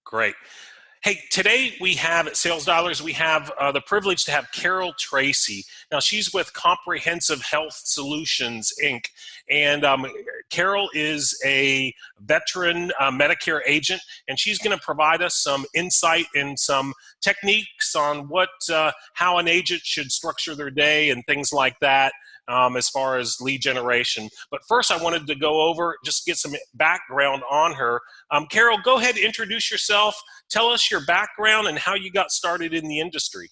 Great. Hey, today we have at Sales Dollars, we have the privilege to have Carol Tracy. Now, she's with Comprehensive Health Solutions, Inc. And Carol is a veteran Medicare agent, and she's going to provide us some insight and some techniques on how an agent should structure their day and things like that. As far as lead generation. But first, I wanted to go over, just get some background on her. Carol, go ahead and introduce yourself. Tell us your background and how you got started in the industry.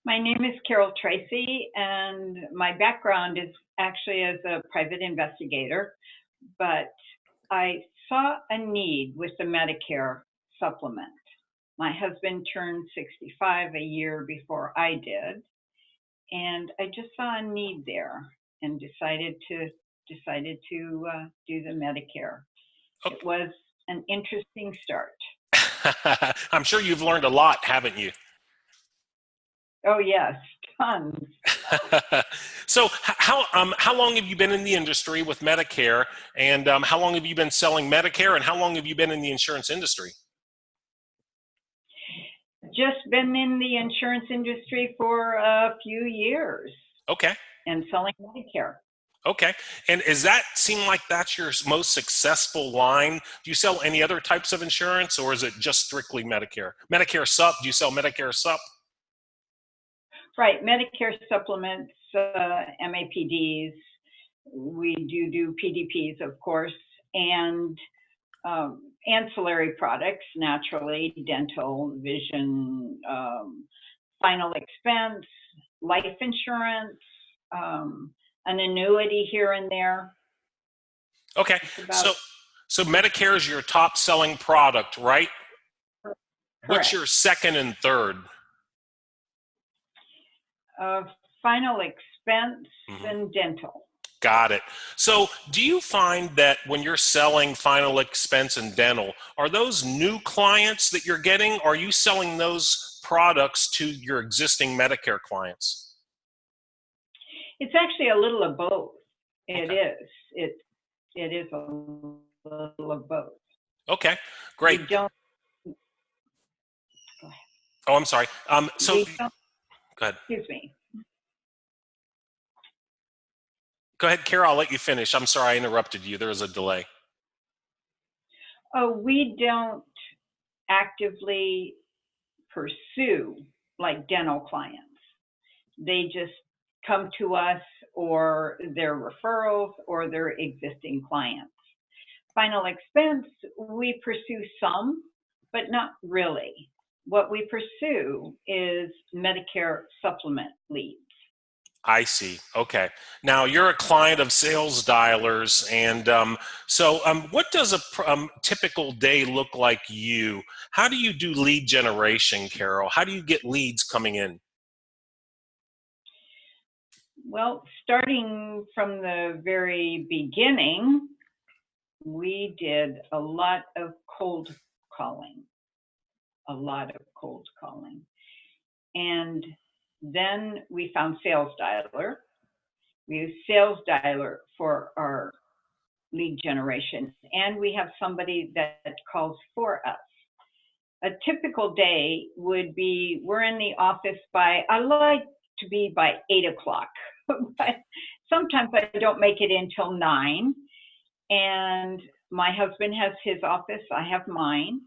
My name is Carol Tracy, and my background is actually as a private investigator, but I saw a need with the Medicare supplement. My husband turned 65 a year before I did. And I just saw a need there and decided to do the Medicare. Okay. It was an interesting start. I'm sure you've learned a lot, haven't you? Oh yes, tons. So how long have you been in the industry with Medicare, and how long have you been selling Medicare, and how long have you been in the insurance industry? Just been in the insurance industry for a few years. Okay. And selling Medicare. Okay. And does that seem like that's your most successful line? Do you sell any other types of insurance, or is it just strictly Medicare? Medicare Sup, do you sell Medicare Sup? Right. Medicare supplements, MAPDs. We do PDPs, of course, and ancillary products, naturally, dental, vision, final expense, life insurance, an annuity here and there. Okay, so Medicare is your top selling product, right? Correct. What's your second and third? Final expense and dental. Got it. So do you find that when you're selling final expense and dental, are those new clients that you're getting, or are you selling those products to your existing Medicare clients? It's actually a little of both. It Okay. is. It is a little of both. Okay, great. We don't, go ahead. Oh, I'm sorry. Go ahead. Excuse me. Go ahead, Carol, I'll let you finish. I'm sorry I interrupted you. There was a delay. Oh, we don't actively pursue like dental clients. They just come to us, or their referrals, or their existing clients. Final expense, we pursue some, but not really. What we pursue is Medicare supplement leads. I see. Okay. Now, you're a client of Sales Dialers, and what does a typical day look like you? How do you do lead generation, Carol? How do you get leads coming in? Well, starting from the very beginning, we did a lot of cold calling. And then we found Sales Dialer. We use Sales Dialer for our lead generation, and we have somebody that calls for us. A typical day would be, we're in the office I like to be by 8 o'clock, but sometimes I don't make it until 9. And my husband has his office, I have mine.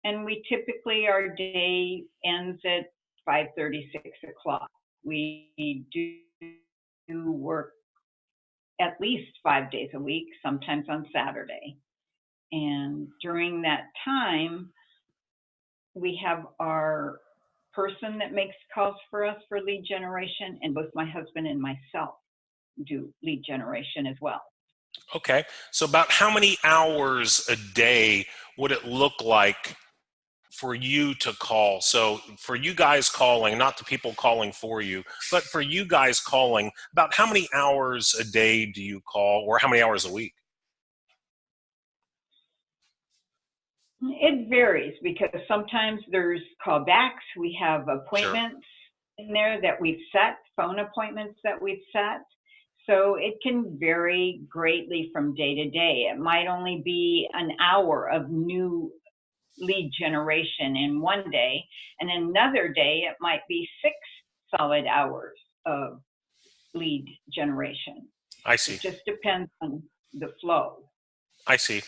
And we typically, our day ends at 5:30, 6 o'clock. We do work at least 5 days a week, sometimes on Saturday. And during that time, we have our person that makes calls for us for lead generation, and both my husband and myself do lead generation as well. Okay. So about how many hours a day would it look like for you to call? So for you guys calling, not the people calling for you, but for you guys calling, about how many hours a day do you call, or how many hours a week? It varies, because sometimes there's callbacks. We have appointments in there that we've set, phone appointments that we've set. So it can vary greatly from day to day. It might only be an hour of new lead generation in one day, and another day it might be 6 solid hours of lead generation. I see. It just depends on the flow. I see.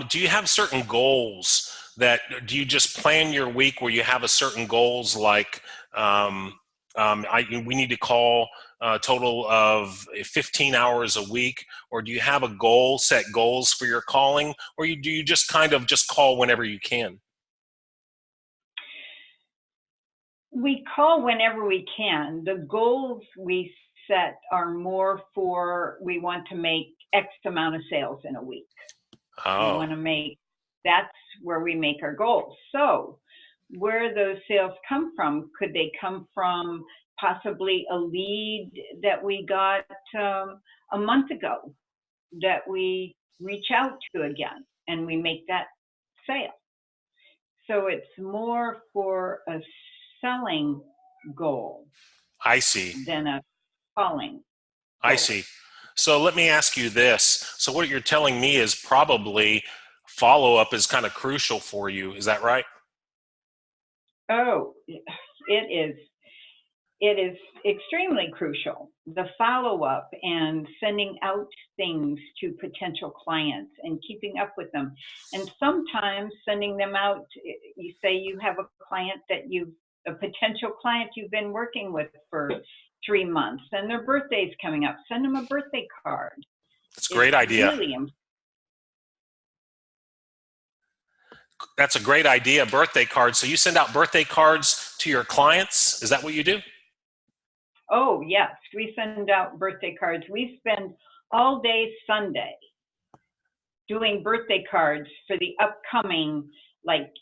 Do you have certain goals that, do you just plan your week where you have a certain goals like, we need to call a total of 15 hours a week, or do you have a goal, set goals for your calling, or do you just kind of just call whenever you can? We call whenever we can. The goals we set are more for, we want to make X amount of sales in a week. We Oh, want to make, that's where we make our goals. So where those sales come from, could they come from possibly a lead that we got a month ago that we reach out to again and we make that sale? So it's more for a selling goal I see. than a calling I goal. see. So let me ask you this. So what you're telling me is probably follow-up is kind of crucial for you. Is that right? Oh, it is. It is extremely crucial. The follow-up and sending out things to potential clients and keeping up with them. And sometimes sending them out, you say you have a client that a potential client you've been working with for 3 months and their birthday's coming up. Send them a birthday card. It's a It's great idea. really important. That's a great idea, birthday cards. So you send out birthday cards to your clients? Is that what you do? Oh, yes, we send out birthday cards. We spend all day Sunday doing birthday cards for the upcoming like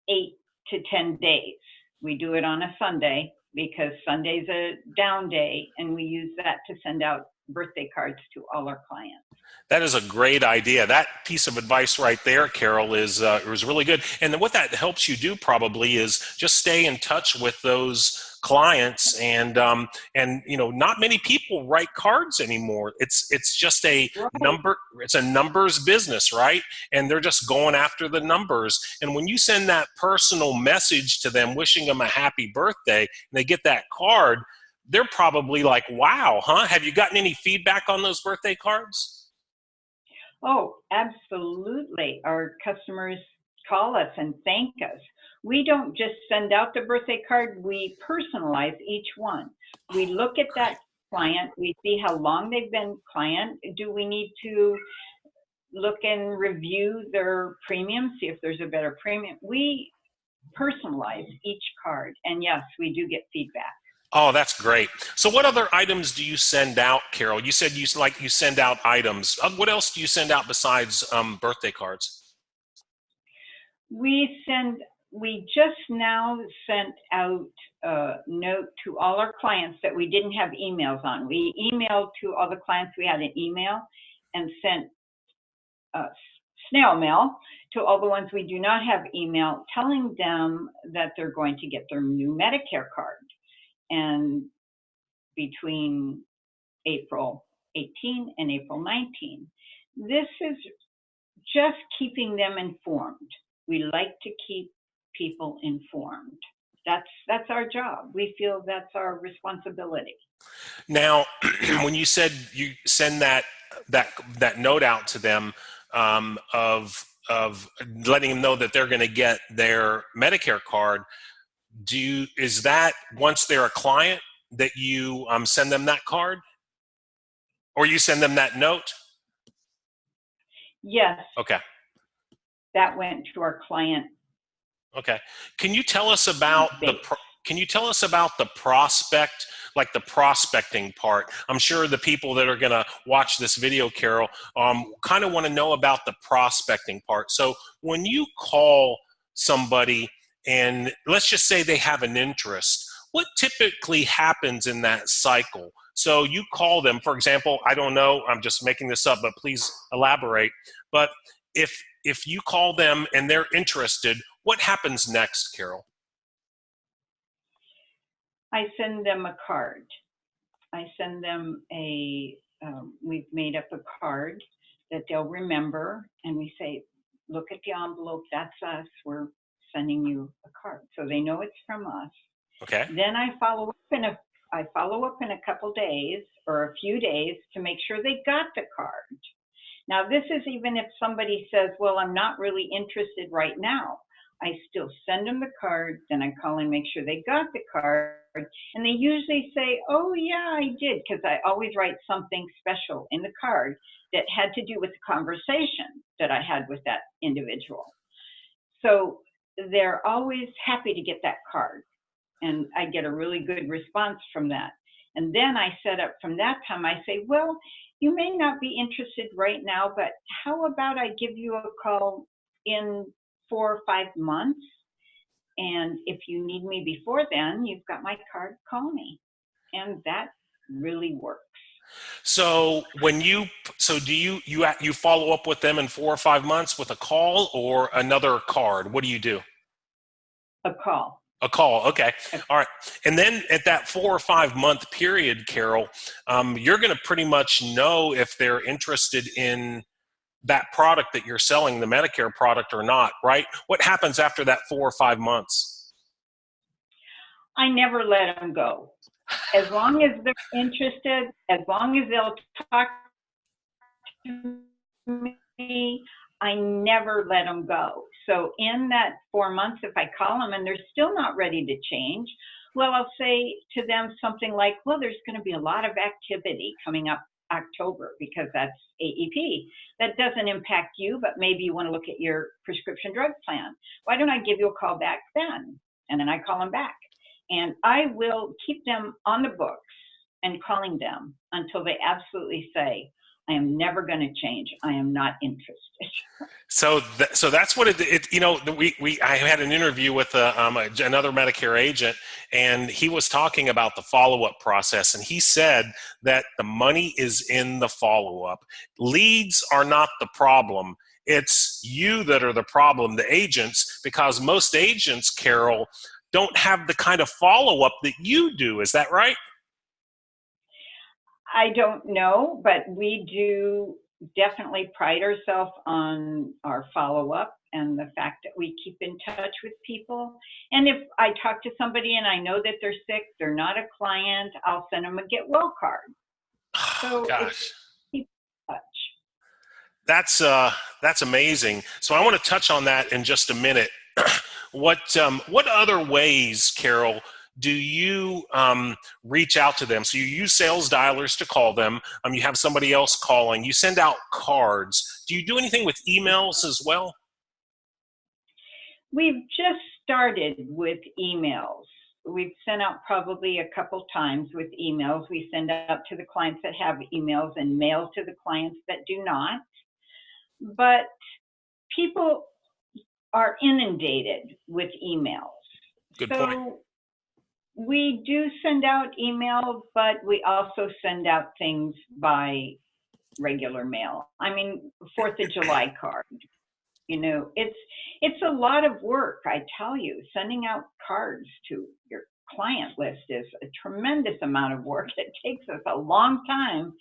8 to 10 days. We do it on a Sunday because Sunday's a down day, and we use that to send out birthday cards to all our clients. That is a great idea. That piece of advice right there, Carol, is really good. And then what that helps you do probably is just stay in touch with those clients. And not many people write cards anymore. It's just a Right. number. It's a numbers business, right? And they're just going after the numbers. And when you send that personal message to them, wishing them a happy birthday, and they get that card, they're probably like, "Wow, huh? Have you gotten any feedback on those birthday cards?" Oh, absolutely. Our customers call us and thank us. We don't just send out the birthday card, we personalize each one. We look at that Great. client, we see how long they've been client. Do we need to look and review their premium, see if there's a better premium? We personalize each card, and yes, we do get feedback. Oh, that's great. So what other items do you send out, Carol? You said you send out items. What else do you send out besides birthday cards? We just now sent out a note to all our clients that we didn't have emails on. We emailed to all the clients we had an email, and sent snail mail to all the ones we do not have email, telling them that they're going to get their new Medicare card. And between April 18 and April 19. This is just keeping them informed. We like to keep people informed. That's our job. We feel that's our responsibility. Now, when you said you send that note out to them of letting them know that they're going to get their Medicare card, is that once they're a client that you send them that card, or you send them that note? Yes, Okay. that went to our client Okay. Can you tell us about base. the prospect, like the prospecting part? I'm sure the people that are going to watch this video, Carol, kind of want to know about the prospecting part. So when you call somebody and let's just say they have an interest, what typically happens in that cycle? So you call them, for example, I don't know, I'm just making this up, but please elaborate. But if you call them and they're interested, what happens next, Carol? I send them a card. I send them a we've made up a card that they'll remember, and we say, look at the envelope, that's us, we're sending you a card. So they know it's from us. Okay. Then I follow up in a couple days or a few days to make sure they got the card. Now, this is even if somebody says, well, I'm not really interested right now. I still send them the card, then I call and make sure they got the card. And they usually say, oh, yeah, I did, because I always write something special in the card that had to do with the conversation that I had with that individual. So they're always happy to get that card. And I get a really good response from that. And then I set up from that time, I say, well, you may not be interested right now, but how about I give you a call in 4 or 5 months? And if you need me before then, you've got my card, call me. And that really works. So do you follow up with them in 4 or 5 months with a call or another card? What do you do? A call. A call. Okay. All right. And then at that 4 or 5 month period, Carol, you're going to pretty much know if they're interested in that product that you're selling, the Medicare product or not, right? What happens after that 4 or 5 months? I never let them go. As long as they're interested, as long as they'll talk to me, I never let them go. So in that 4 months, if I call them and they're still not ready to change, well, I'll say to them something like, well, there's going to be a lot of activity coming up October because that's AEP. That doesn't impact you, but maybe you want to look at your prescription drug plan. Why don't I give you a call back then? And then I call them back. And I will keep them on the books and calling them until they absolutely say, I am never going to change. I am not interested. So that's what I had an interview with another Medicare agent, and he was talking about the follow-up process, and he said that the money is in the follow-up. Leads are not the problem. It's you that are the problem, the agents, because most agents, Carol, don't have the kind of follow-up that you do. Is that right? I don't know, but we do definitely pride ourselves on our follow-up and the fact that we keep in touch with people. And if I talk to somebody and I know that they're sick, they're not a client, I'll send them a get well card. So Gosh. keep in touch. That's amazing. So I want to touch on that in just a minute. What other ways, Carol, do you reach out to them? So you use sales dialers to call them. You have somebody else calling. You send out cards. Do you do anything with emails as well? We've just started with emails. We've sent out probably a couple times with emails. We send out to the clients that have emails and mail to the clients that do not. But people are inundated with emails. Good point. We do send out email, but we also send out things by regular mail. I mean, 4th of July card. You know, it's a lot of work, I tell you. Sending out cards to your client list is a tremendous amount of work. It takes us a long time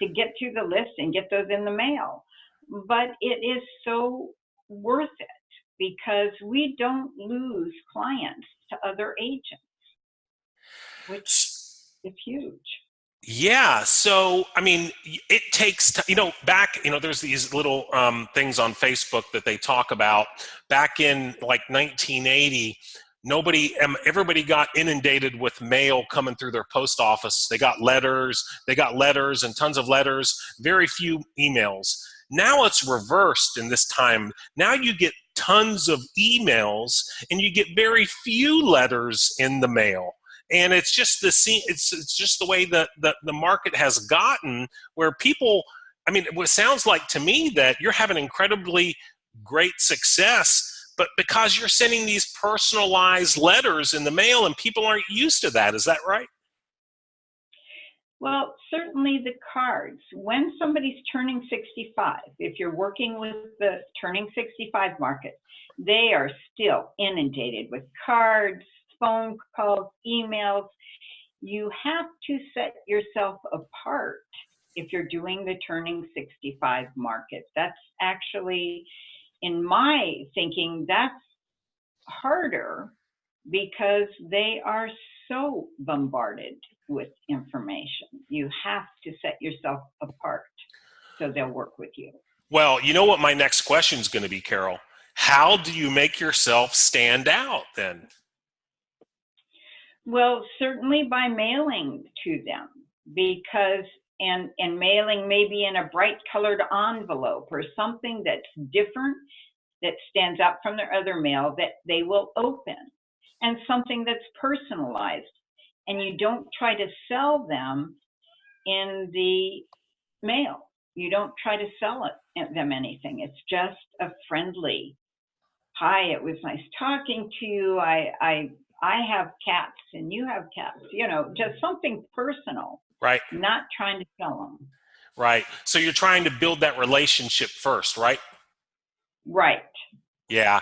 to get through the list and get those in the mail. But it is so worth it because we don't lose clients to other agents, which is huge. Yeah. So, I mean, it takes, there's these little things on Facebook that they talk about back in like 1980. Everybody got inundated with mail coming through their post office. They got letters and tons of letters, very few emails. Now it's reversed in this time. Now you get tons of emails and you get very few letters in the mail. And it's just it's just the way that the market has gotten, where people, I mean, it sounds like to me that you're having incredibly great success, but because you're sending these personalized letters in the mail and people aren't used to that. Is that right? Well, certainly the cards. When somebody's turning 65, if you're working with the turning 65 market, they are still inundated with cards, phone calls, emails. You have to set yourself apart if you're doing the turning 65 market. That's actually, in my thinking, that's harder because they are so bombarded with information. You have to set yourself apart so they'll work with you. Well, you know what my next question is going to be, Carol? How do you make yourself stand out then? Well, certainly by mailing to them, because and mailing maybe in a bright colored envelope or something that's different, that stands out from their other mail, that they will open, and something that's personalized. And you don't try to sell them in the mail. You don't try to sell them anything. It's just a friendly, hi, it was nice talking to you. I have cats and you have cats, just something personal, Right, not trying to sell them. right. So you're trying to build that relationship first, right? Right. Yeah.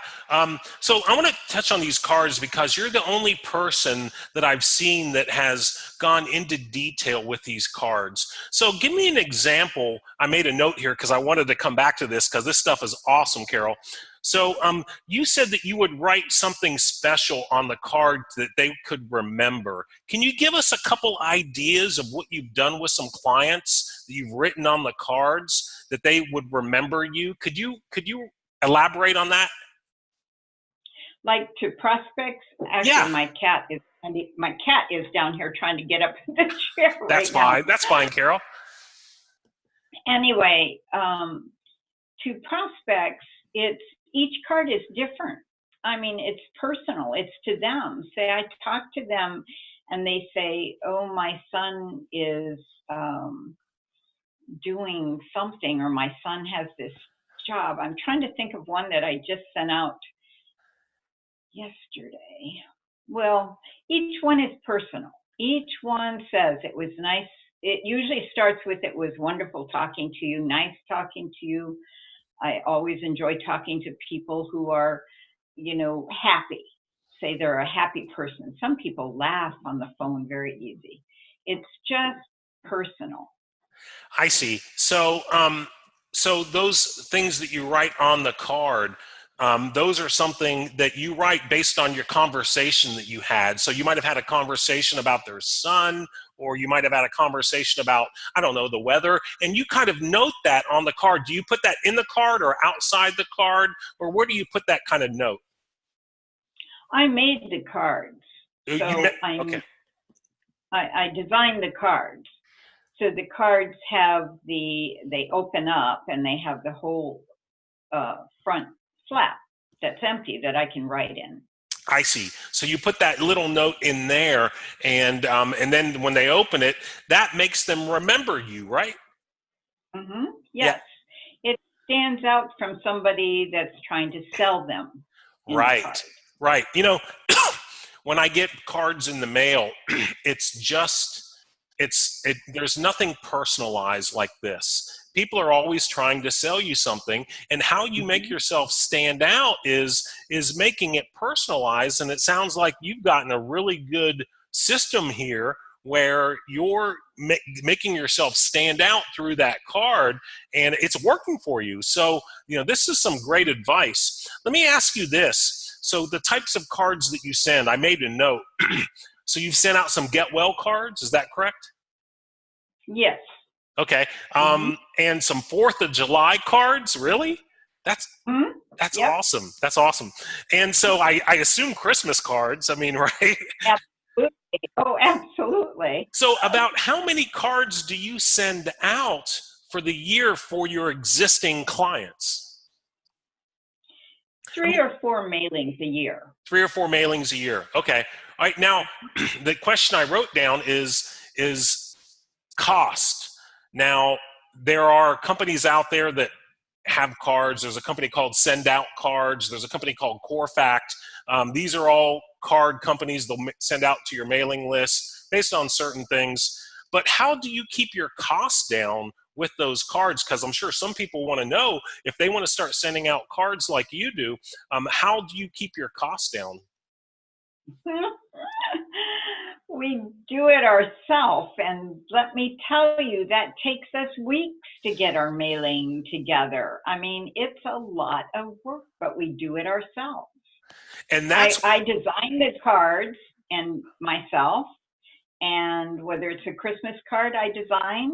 So I want to touch on these cards because you're the only person that I've seen that has gone into detail with these cards. So give me an example. I made a note here because I wanted to come back to this because this stuff is awesome, Carol. So you said that you would write something special on the card that they could remember. Can you give us a couple ideas of what you've done with some clients that you've written on the cards that they would remember you? Could you elaborate on that? Like to prospects, actually, Yeah, my cat is down here trying to get up in the chair that's right now. fine. That's fine, Carol. Anyway, to prospects, it's each card is different. I mean, it's personal. It's to them. Say I talk to them, and they say, "Oh, my son is doing something," or "My son has this job." I'm trying to think of one that I just sent out yesterday. Well, each one is personal. Each one says it was nice. It usually starts with, "It was wonderful talking to you, nice talking to you. I always enjoy talking to people who are, happy." Say they're a happy person. Some people laugh on the phone very easy. It's just personal. I see. So those things that you write on the card, those are something that you write based on your conversation that you had. So you might have had a conversation about their son, or you might have had a conversation about, I don't know, the weather, and you kind of note that on the card. Do you put that in the card or outside the card, or where do you put that kind of note? I made the cards, so Okay. I designed the cards. So the cards they open up and they have the whole front flap that's empty that I can write in. I see. So you put that little note in there, and then when they open it, that makes them remember you, right? Mm-hmm. Yeah. Yes. It stands out from somebody that's trying to sell them in the Right. card. Right. When I get cards in the mail, it's just there's nothing personalized like this. People are always trying to sell you something, and how you make Mm-hmm. yourself stand out is making it personalized. And it sounds like you've gotten a really good system here where you're making yourself stand out through that card, and it's working for you. So this is some great advice. Let me ask you this. So the types of cards that you send, I made a note. So you've sent out some get well cards, is that correct? Yes. Okay. Mm-hmm. And some 4th of July cards, really? That's Mm-hmm. that's Yep. awesome. That's awesome. And so I assume Christmas cards, I mean, right? Absolutely. Oh, absolutely. So about how many cards do you send out for the year for your existing clients? I 3 mean, or 4 mailings a year. 3 or 4 mailings a year. Okay. All right. Now, the question I wrote down is cost. Now, there are companies out there that have cards. There's a company called Send Out Cards. There's a company called Corfact. These are all card companies. They'll send out to your mailing list based on certain things. But how do you keep your costs down with those cards? Because I'm sure some people want to know if they want to start sending out cards like you do. How do you keep your costs down? we do it ourselves, and let me tell you, that takes us weeks to get our mailing together. I mean, it's a lot of work, but we do it ourselves. And I design the cards and myself, and whether it's a Christmas card I design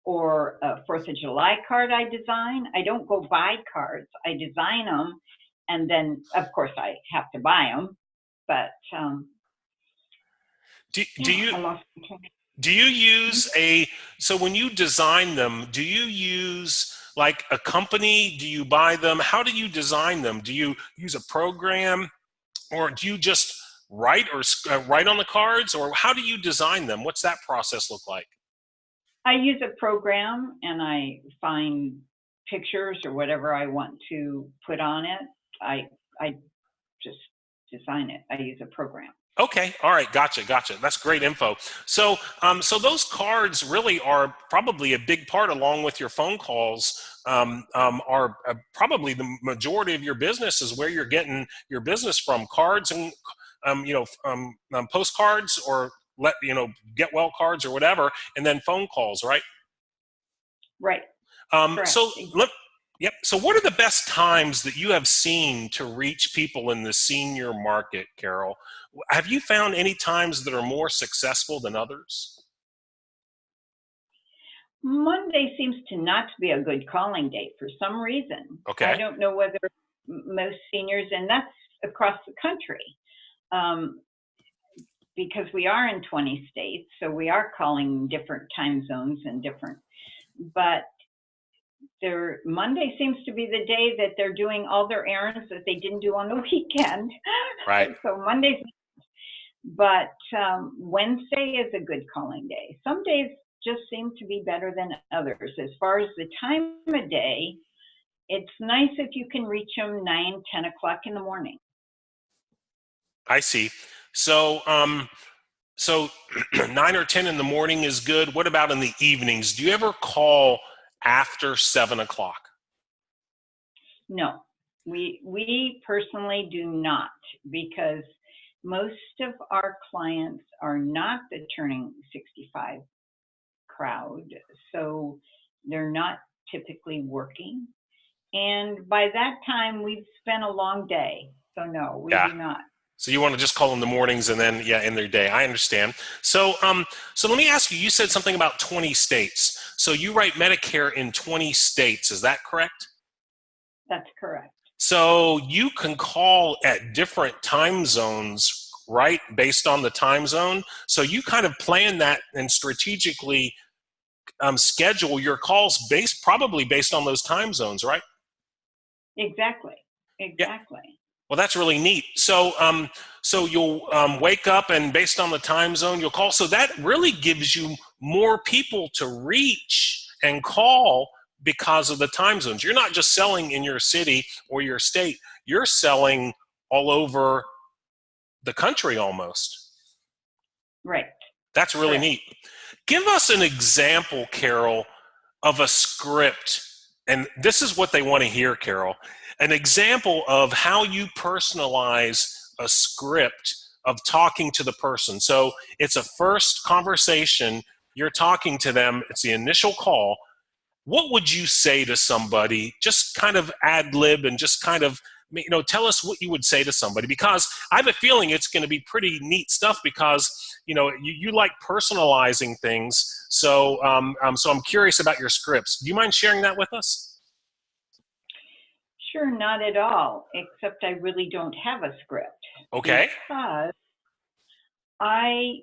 or a Fourth of July card I design, I don't go buy cards. I design them, and then of course I have to buy them. But do yeah, you I lost my train. do you use so when you design them, do you use like a company? Do you buy them? How do you design them? Do you use a program, or do you just write or write on the cards, or how do you design them? What's that process look like? I use a program and I find pictures or whatever I want to put on it. I just design it. I use a program. Okay, all right, gotcha. That's great info. So, so those cards really are probably a big part, along with your phone calls. Are probably the majority of your business is where you're getting your business from. Cards and postcards, or get well cards or whatever, and then phone calls, right? Right. Correct. So yep. So what are the best times that you have seen to reach people in the senior market, Carol? Have you found any times that are more successful than others? Monday seems to not be a good calling date for some reason. I Okay. don't know whether most seniors, and that's across the country, um, because we are in 20 states, so we are calling different time zones and different, but Monday seems to be the day that they're doing all their errands that they didn't do on the weekend. Right. So Mondays, but Wednesday is a good calling day. Some days just seem to be better than others. As far as the time of day, it's nice if you can reach them 9, 10 o'clock in the morning. I see. So, so 9 or 10 in the morning is good. What about in the evenings? Do you ever call after 7 o'clock? No, we personally do not, because most of our clients are not the turning 65 crowd, so they're not typically working. And by that time, we've spent a long day. So no, we Yeah. do not. So you want to just call in the mornings and then, yeah, in their day. I understand. So, so let me ask you. You said something about 20 states. So you write Medicare in 20 states. Is that correct? That's correct. So you can call at different time zones, right? Based on the time zone. So you kind of plan that and strategically schedule your calls probably based on those time zones, right? Exactly. Yeah. Exactly. Well, that's really neat. So, so you'll wake up, and based on the time zone, you'll call. So that really gives you more people to reach and call because of the time zones. You're not just selling in your city or your state. You're selling all over the country almost. Right. That's really Correct. neat. Give us an example, Carol, of a script. And this is what they want to hear, Carol. An example of how you personalize a script of talking to the person. So it's a first conversation. You're talking to them. It's the initial call. What would you say to somebody? Just kind of ad lib and just kind of, tell us what you would say to somebody, because I have a feeling it's going to be pretty neat stuff, because you like personalizing things. So so I'm curious about your scripts. Do you mind sharing that with us? Sure, not at all, except I really don't have a script, Okay. because I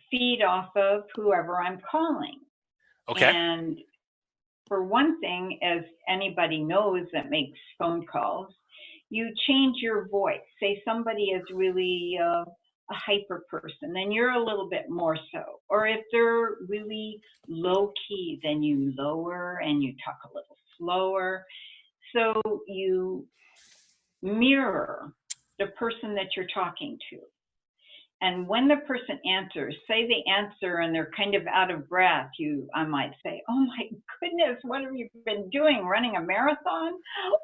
feed off of whoever I'm calling. Okay. And for one thing, as anybody knows that makes phone calls, you change your voice. Say somebody is really a hyper person, then you're a little bit more so. Or if they're really low key, then you lower and you talk a little slower. So you mirror the person that you're talking to. And when the person answers, say they answer and they're kind of out of breath, I might say, "Oh my goodness, what have you been doing? Running a marathon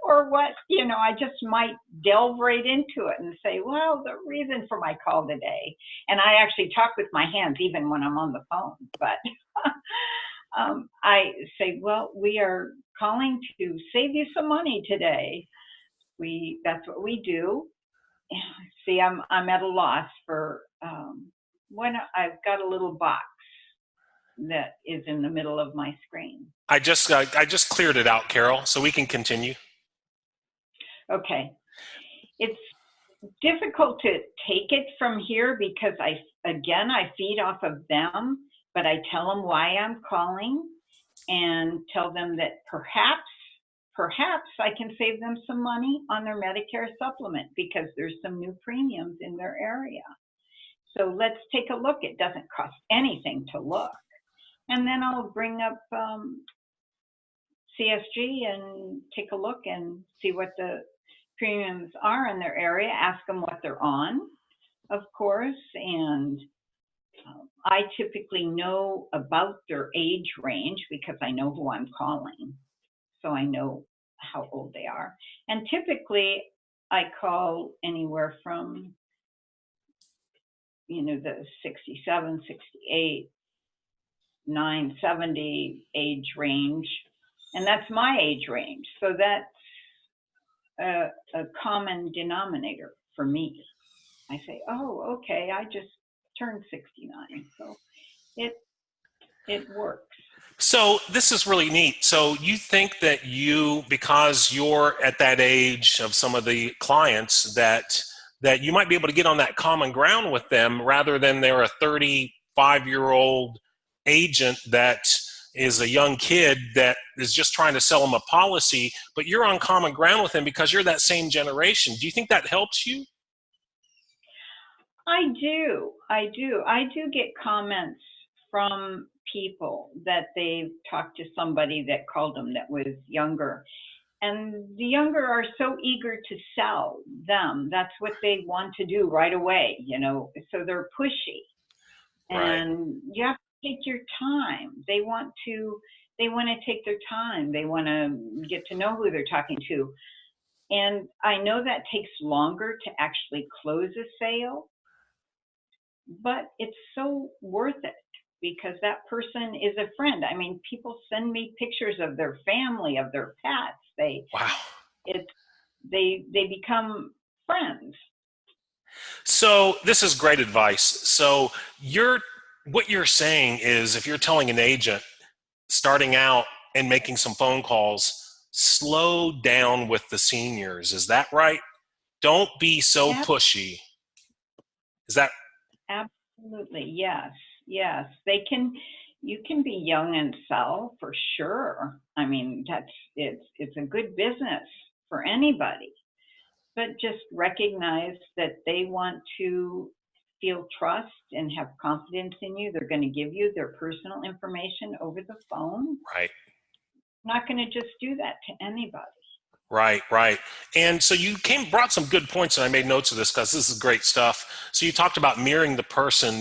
or what?" I just might delve right into it and say, "Well, the reason for my call today." And I actually talk with my hands even when I'm on the phone. But I say, "Well, we are calling to save you some money today. That's what we do." See, I'm at a loss for when I've got a little box that is in the middle of my screen. I just cleared it out, Carol, so we can continue. Okay. It's difficult to take it from here because I feed off of them, but I tell them why I'm calling and tell them that perhaps I can save them some money on their Medicare supplement because there's some new premiums in their area. So let's take a look. It doesn't cost anything to look. And then I'll bring up CSG and take a look and see what the premiums are in their area, ask them what they're on, of course, and I typically know about their age range because I know who I'm calling, so I know how old they are. And typically I call anywhere from, the 67, 68, 9, 70 age range, and that's my age range. So that's a common denominator for me. I say, "Oh, okay, I just turned 69," so it works. So this is really neat. So you think that because you're at that age of some of the clients, that you might be able to get on that common ground with them rather than they're a 35-year-old agent that is a young kid that is just trying to sell them a policy, but you're on common ground with them because you're that same generation. Do you think that helps you? I do. I do get comments from people that they've talked to somebody that called them that was younger. And the younger are so eager to sell them. That's what they want to do right away, so they're pushy. Right. And you have to take your time. They want to take their time. They want to get to know who they're talking to. And I know that takes longer to actually close a sale, but it's so worth it because that person is a friend. I mean, people send me pictures of their family, of their pets. Wow. They become friends. So this is great advice. So what you're saying is if you're telling an agent starting out and making some phone calls, slow down with the seniors. Is that right? Don't be so pushy. Is that Absolutely, yes, yes. You can be young and sell for sure. I mean, it's a good business for anybody, but just recognize that they want to feel trust and have confidence in you. They're going to give you their personal information over the phone. right? Not going to just do that to anybody. Right, right. And so you brought some good points, and I made notes of this because this is great stuff. So you talked about mirroring the person.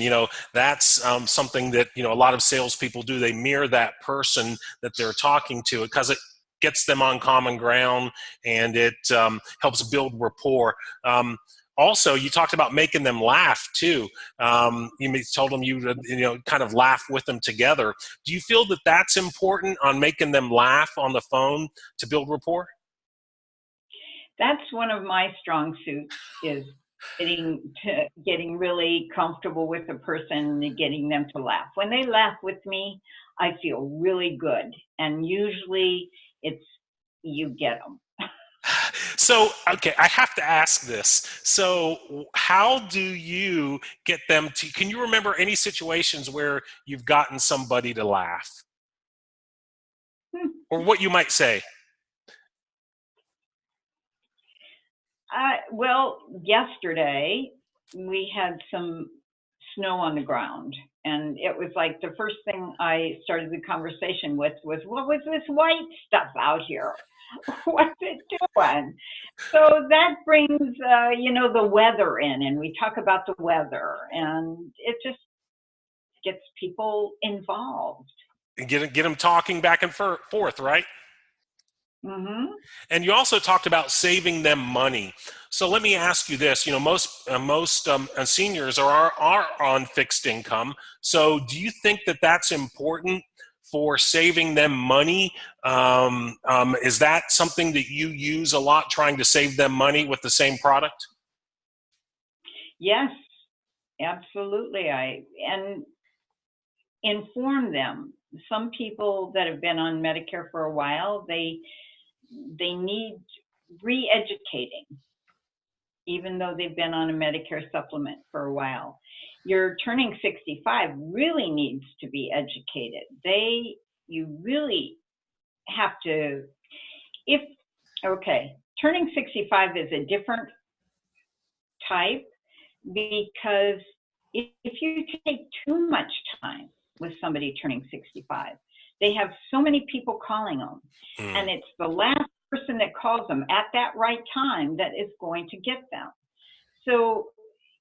That's something that a lot of salespeople do. They mirror that person that they're talking to because it gets them on common ground and it helps build rapport. Also, you talked about making them laugh too. You told them you kind of laugh with them together. Do you feel that that's important on making them laugh on the phone to build rapport? That's one of my strong suits is getting really comfortable with a person and getting them to laugh. When they laugh with me, I feel really good. And usually it's you get them. So, okay, I have to ask this. So, how do you get them to, can you remember any situations where you've gotten somebody to laugh? Or what you might say? Well, yesterday we had some snow on the ground. And it was like the first thing I started the conversation with was, what was this white stuff out here? What's it doing? So that brings, the weather in, and we talk about the weather, and it just gets people involved. And get them talking back and forth, right? Mm-hmm. And you also talked about saving them money. So let me ask you this: most seniors are on fixed income. So do you think that that's important for saving them money? Is that something that you use a lot, trying to save them money with the same product? Yes, absolutely. And inform them. Some people that have been on Medicare for a while, they need re-educating, even though they've been on a Medicare supplement for a while. You're turning 65 really needs to be educated. You really have to, turning 65 is a different type, because if you take too much time with somebody turning 65, they have so many people calling them, and it's the last person that calls them at that right time that is going to get them. So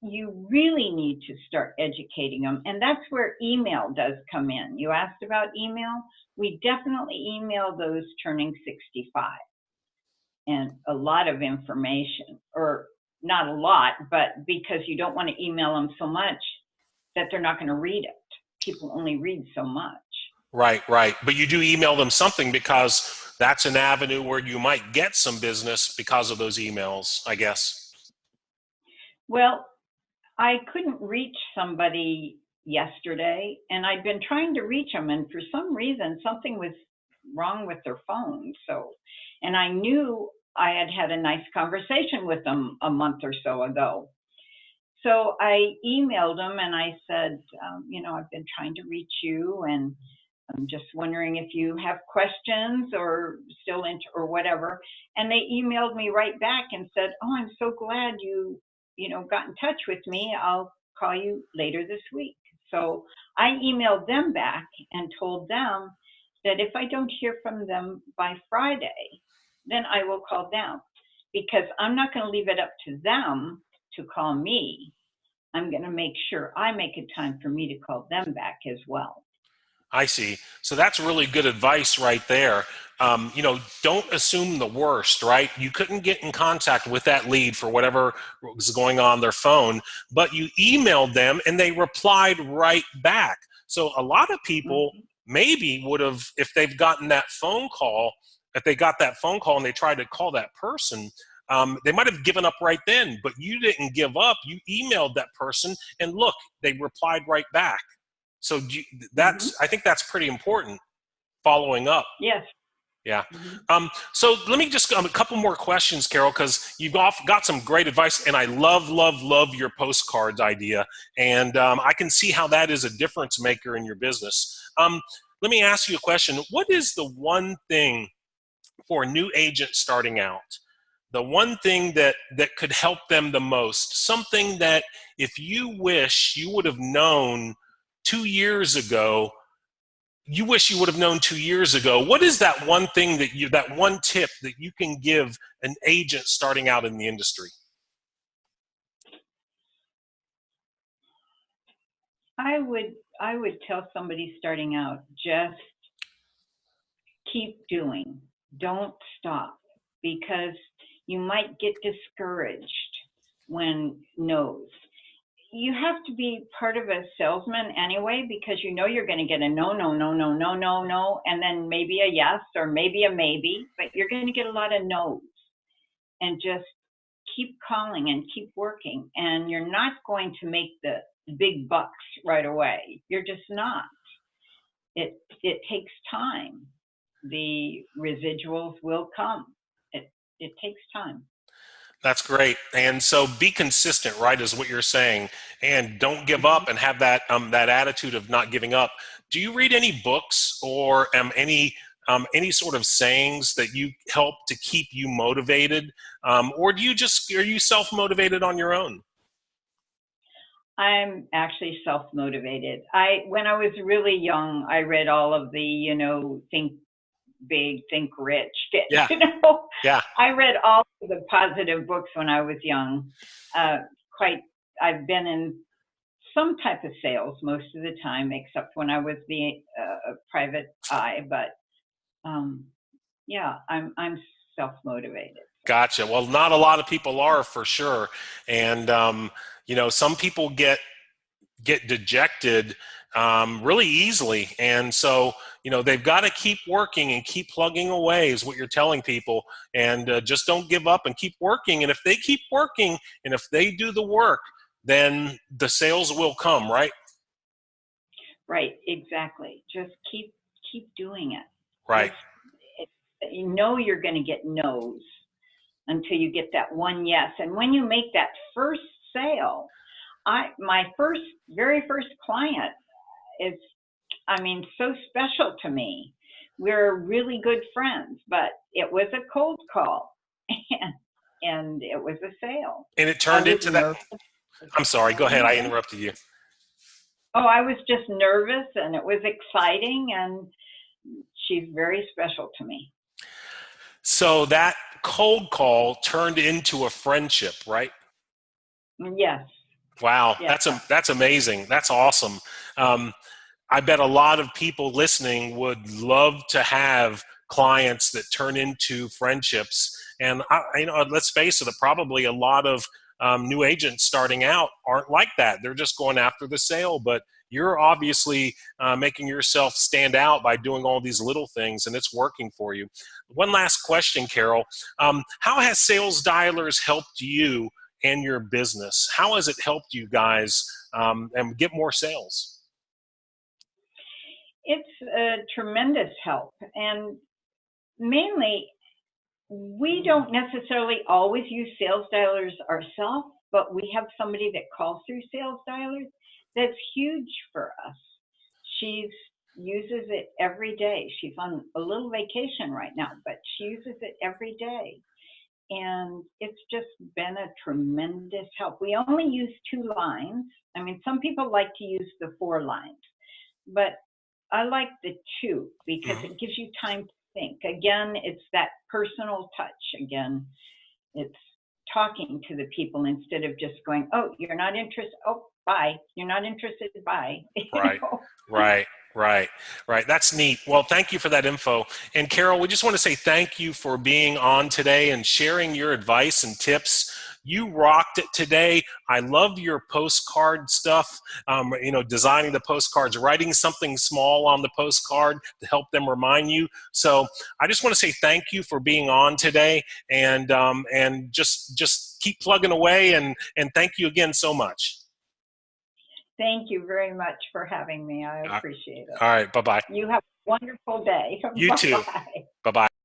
you really need to start educating them, and that's where email does come in. You asked about email. We definitely email those turning 65, and a lot of information, or not a lot, but because you don't want to email them so much that they're not going to read it. People only read so much. Right. But you do email them something, because that's an avenue where you might get some business because of those emails, I guess. Well, I couldn't reach somebody yesterday, and I'd been trying to reach them, and for some reason, something was wrong with their phone. And I knew I had had a nice conversation with them a month or so ago. So I emailed them and I said, I've been trying to reach you, and I'm just wondering if you have questions or still or whatever. And they emailed me right back and said, "Oh, I'm so glad you got in touch with me. I'll call you later this week." So I emailed them back and told them that if I don't hear from them by Friday, then I will call them, because I'm not going to leave it up to them to call me. I'm going to make sure I make a time for me to call them back as well. I see. So that's really good advice right there. Don't assume the worst, right? You couldn't get in contact with that lead for whatever was going on their phone, but you emailed them and they replied right back. So a lot of people maybe would have, if they got that phone call and they tried to call that person, they might have given up right then, but you didn't give up. You emailed that person, and look, they replied right back. So I think that's pretty important, following up. Yes. Yeah. So let me just a couple more questions, Carol, because you've got some great advice, and I love your postcards idea, and I can see how that is a difference maker in your business. Let me ask you a question. What is the one thing for a new agent starting out, the one thing that could help them the most, something that if you wish you would have known 2 years ago, what is that one thing that one tip that you can give an agent starting out in the industry? I would tell somebody starting out, just keep doing. Don't stop, because you might get discouraged when no's. You have to be part of a salesman anyway, because you're going to get a no, and then maybe a yes or maybe a maybe, but you're going to get a lot of no's. And just keep calling and keep working, and you're not going to make the big bucks right away. You're just not. It takes time. The residuals will come. It takes time. That's great. And so be consistent, right, is what you're saying, and don't give up, and have that that attitude of not giving up. Do you read any books or any sort of sayings that you help to keep you motivated, or are you self-motivated on your own? I'm actually self-motivated. When I was really young, I read all of the, Think Big, Think Rich. Yeah, You know, yeah. I read all of the positive books when I was young. Uh, quite, I've been in some type of sales most of the time, except when I was the private eye. But yeah, I'm self-motivated. Gotcha. Well, not a lot of people are for sure. And, some people get dejected really easily. And so, they've got to keep working and keep plugging away is what you're telling people. And just don't give up and keep working. And if they keep working and if they do the work, then the sales will come, right? Right, exactly. Just keep doing it. Right. Just you know you're going to get no's until you get that one yes. And when you make that first sale, my very first client is, I mean, so special to me. We're really good friends, but it was a cold call and it was a sale. And it I turned was into that. nervous. I'm sorry. Go ahead. No, I interrupted you. oh, I was just nervous and it was exciting, and she's very special to me. So that cold call turned into a friendship, right? Yes. Wow, Yes. that's amazing. That's awesome. Um, I bet a lot of people listening would love to have clients that turn into friendships. And let's face it, probably a lot of new agents starting out aren't like that. They're just going after the sale. But you're obviously making yourself stand out by doing all these little things, and it's working for you. One last question, Carol. How has Sales Dialers helped you and your business? How has it helped you guys and get more sales? It's a tremendous help. And mainly, we don't necessarily always use sales dialers ourselves, but we have somebody that calls through sales dialers. That's huge for us. She uses it every day. She's on a little vacation right now, but she uses it every day. And it's just been a tremendous help. We only use 2 lines. I mean, some people like to use the 4 lines, but I like the 2 because Mhm. it gives you time to think. Again, it's that personal touch. Again, it's talking to the people instead of just going, oh, you're not interested. Oh, bye. You're not interested. Bye. Right, right, right, right. That's neat. Well, thank you for that info. And Carol, we just want to say thank you for being on today and sharing your advice and tips. You rocked it today. I love your postcard stuff, designing the postcards, writing something small on the postcard to help them remind you. So I just want to say thank you for being on today, and just keep plugging away, and thank you again so much. Thank you very much for having me. I All appreciate it. right, bye-bye. You have a wonderful day. You too. Bye. Bye-bye.